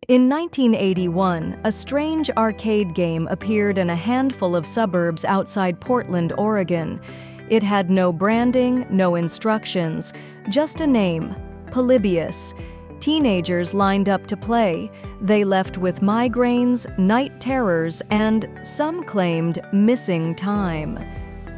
In 1981, a strange arcade game appeared in a handful of suburbs outside Portland, Oregon. It had no branding, no instructions, just a name, Polybius. Teenagers lined up to play. They left with migraines, night terrors, and, some claimed, missing time.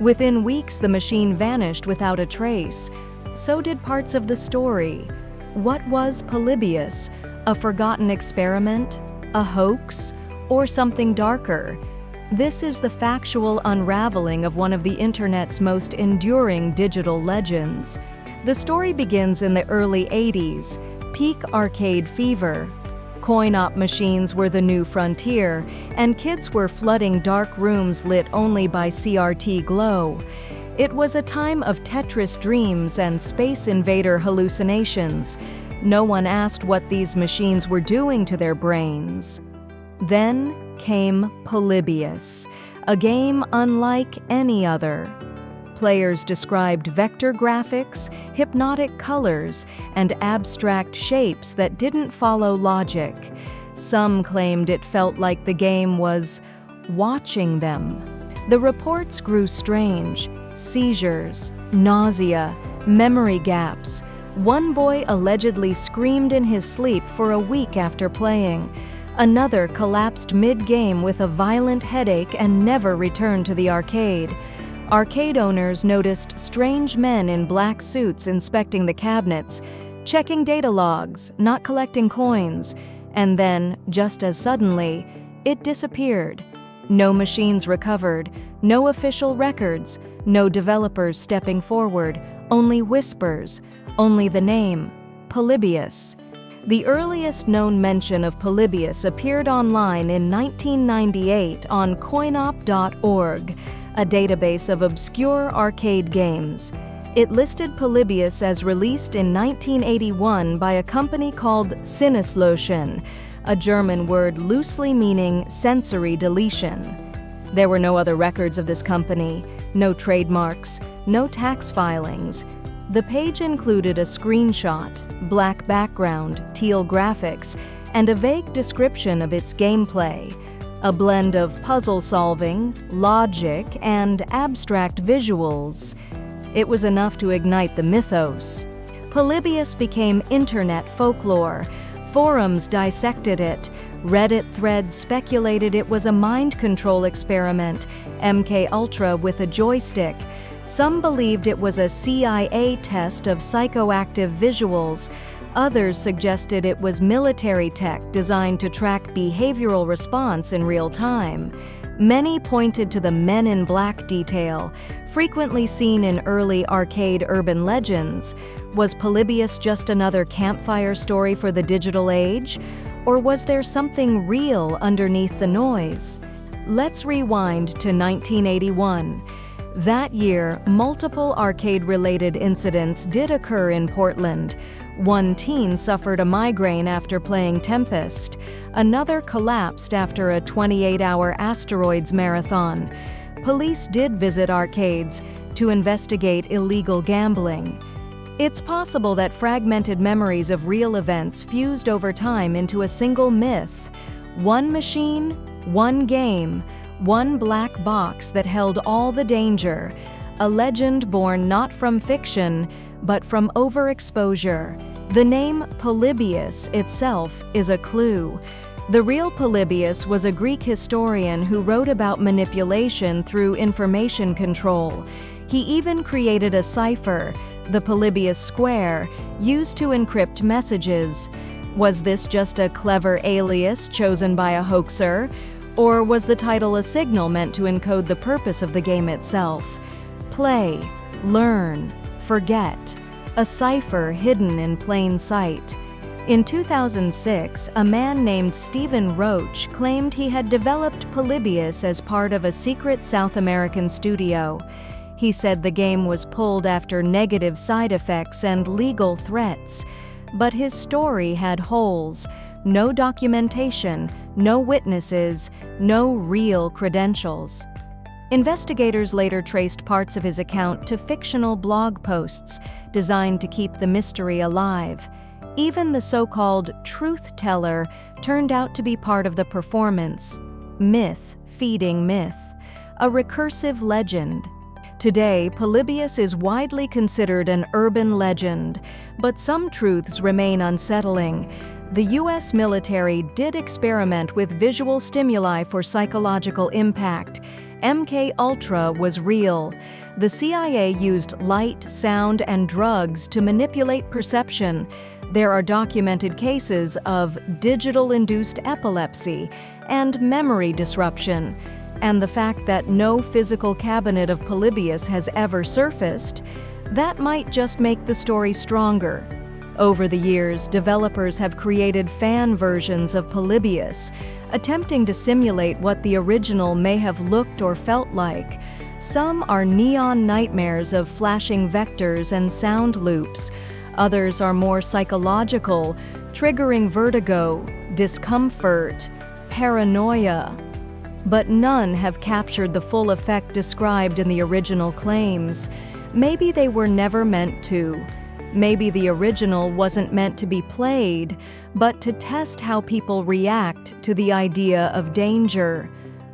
Within weeks, the machine vanished without a trace. So did parts of the story. What was Polybius? A forgotten experiment? A hoax? Or something darker? This is the factual unraveling of one of the internet's most enduring digital legends. The story begins in the early 80s, peak arcade fever. Coin-op machines were the new frontier, and kids were flooding dark rooms lit only by CRT glow. It was a time of Tetris dreams and Space Invader hallucinations. No one asked what these machines were doing to their brains. Then came Polybius, a game unlike any other. Players described vector graphics, hypnotic colors, and abstract shapes that didn't follow logic. Some claimed it felt like the game was watching them. The reports grew strange: seizures, nausea, memory gaps. One boy allegedly screamed in his sleep for a week after playing. Another collapsed mid-game with a violent headache and never returned to the arcade. Arcade owners noticed strange men in black suits inspecting the cabinets, checking data logs, not collecting coins, and then, just as suddenly, it disappeared. No machines recovered, no official records, no developers stepping forward, only whispers, only the name, Polybius. The earliest known mention of Polybius appeared online in 1998 on coinop.org, a database of obscure arcade games. It listed Polybius as released in 1981 by a company called Sinneslotion, a German word loosely meaning sensory deletion. There were no other records of this company, no trademarks, no tax filings. The page included a screenshot, black background, teal graphics, and a vague description of its gameplay, a blend of puzzle solving, logic, and abstract visuals. It was enough to ignite the mythos. Polybius became internet folklore. Forums dissected it. Reddit threads speculated it was a mind control experiment, MKUltra with a joystick. Some believed it was a CIA test of psychoactive visuals. Others suggested it was military tech designed to track behavioral response in real time. Many pointed to the Men in Black detail, frequently seen in early arcade urban legends. Was Polybius just another campfire story for the digital age? Or was there something real underneath the noise? Let's rewind to 1981. That year, multiple arcade-related incidents did occur in Portland. One teen suffered a migraine after playing Tempest. Another collapsed after a 28-hour asteroids marathon. Police did visit arcades to investigate illegal gambling. It's possible that fragmented memories of real events fused over time into a single myth. One machine, one game, one black box that held all the danger. A legend born not from fiction, but from overexposure. The name Polybius itself is a clue. The real Polybius was a Greek historian who wrote about manipulation through information control. He even created a cipher, the Polybius square, used to encrypt messages. Was this just a clever alias chosen by a hoaxer? Or was the title a signal meant to encode the purpose of the game itself? Play, learn, forget. A cipher hidden in plain sight. In 2006, a man named Stephen Roach claimed he had developed Polybius as part of a secret South American studio. He said the game was pulled after negative side effects and legal threats. But his story had holes. No documentation, no witnesses, no real credentials. Investigators later traced parts of his account to fictional blog posts designed to keep the mystery alive. Even the so-called truth teller turned out to be part of the performance. Myth feeding myth, a recursive legend. Today, Polybius is widely considered an urban legend, but some truths remain unsettling. The US military did experiment with visual stimuli for psychological impact. MKUltra was real. The CIA used light, sound, and drugs to manipulate perception. There are documented cases of digital-induced epilepsy and memory disruption. And the fact that no physical cabinet of Polybius has ever surfaced, that might just make the story stronger. Over the years, developers have created fan versions of Polybius, attempting to simulate what the original may have looked or felt like. Some are neon nightmares of flashing vectors and sound loops. Others are more psychological, triggering vertigo, discomfort, paranoia. But none have captured the full effect described in the original claims. Maybe they were never meant to. Maybe the original wasn't meant to be played, but to test how people react to the idea of danger.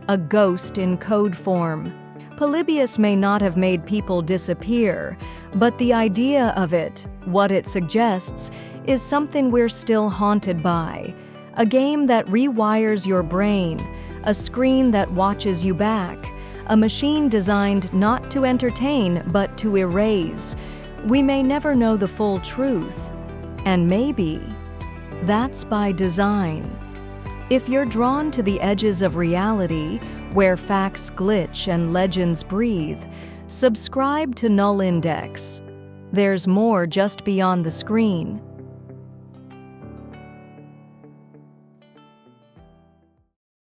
A ghost in code form. Polybius may not have made people disappear, but the idea of it, what it suggests, is something we're still haunted by. A game that rewires your brain, a screen that watches you back, a machine designed not to entertain but to erase. We may never know the full truth, and maybe that's by design. If you're drawn to the edges of reality, where facts glitch and legends breathe, subscribe to Null Index. There's more just beyond the screen.